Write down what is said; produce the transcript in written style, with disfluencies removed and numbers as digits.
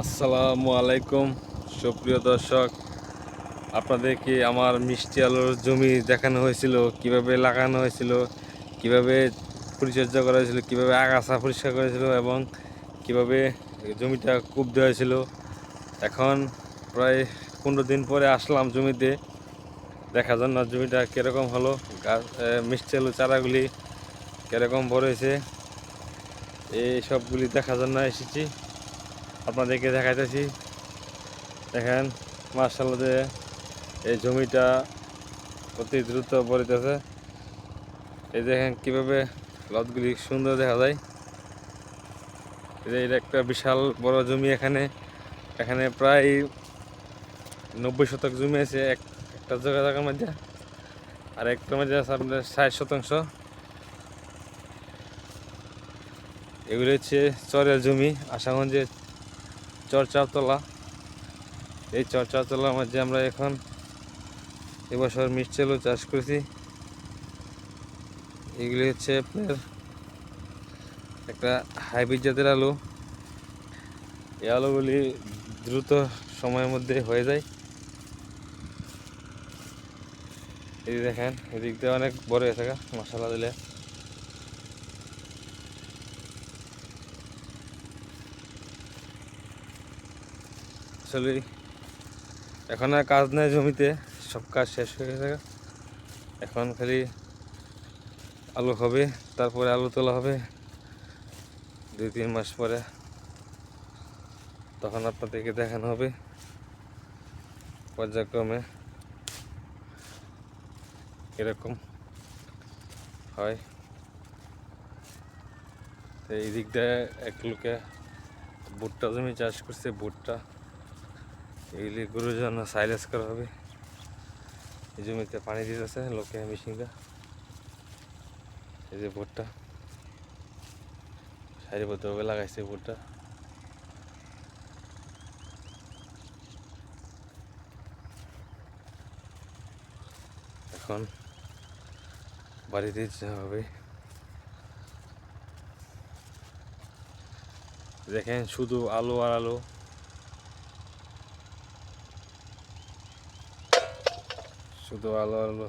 আসসালামু আলাইকুম সুপ্রিয় দর্শক, আপনাদেরকে আমার মিষ্টি আলুর জমি দেখানো হয়েছিল, কিভাবে লাগানো হয়েছিল, কিভাবে পরিচর্যা করা হয়েছিল, কিভাবে আগাছা পরিষ্কার করেছিল এবং কিভাবে জমিটা কূপ দেওয়া হয়েছিল। এখন প্রায় 15 দিন পরে আসলাম জমিতে দেখার জন্য জমিটা কীরকম হলো, গাছ মিষ্টি আলু চারাগুলি কীরকম বড় হয়েছে, এই সবগুলি দেখার জন্য এসেছি। আপনাদেরকে দেখাইতেছি। দেখেন মার্শাল্লাহ যে এই জমিটা অতি দ্রুত বড়িতেছে। এই দেখেন কিভাবে লতগুলি সুন্দর দেখা যায়। এটা একটা বিশাল বড় জমি। এখানে এখানে প্রায় 90 শতক জমি আছে একটা জায়গার মধ্যে, আর একটা মধ্যে আছে আপনার 60 শতাংশ। এগুলি হচ্ছে চরের জমি, আশাগঞ্জের চর চারতলা। এই চর চারতলার মধ্যে আমরা এখন এবছর মিষ্টি আলু চাষ করেছি। এগুলি হচ্ছে আপনার একটা হাইব্রিড জাতের আলু। এই আলুগুলি দ্রুত সময়ের মধ্যে হয়ে যায়। এই দেখেন এদিক দিয়ে অনেক বড় হয়ে থাকে মশলা দিলে। আসলে এখন আর কাজ নেই জমিতে, সব কাজ শেষ হয়ে গেছে। এখন খালি আলু হবে, তারপরে আলু তোলা হবে 2-3 মাস পরে। তখন আপনাদেরকে দেখানো হবে পর্যায়ক্রমে এরকম হয়। তো এই দিক দিয়ে এক লোকে ভুট্টা জমি চাষ করছে। ভুট্টা এগুলি গরুর জন্য সাইলেজ করা হবে। এই জমিতে পানি দিতেছে লোকে মেশিনটা। এই যে ভুট্টা সারিবদ্ধভাবে লাগাইছে ভুট্টা। এখন বাড়িতে যেতে হবে। দেখেন শুধু আলু আর আলু, শুধু আলু আর আলু।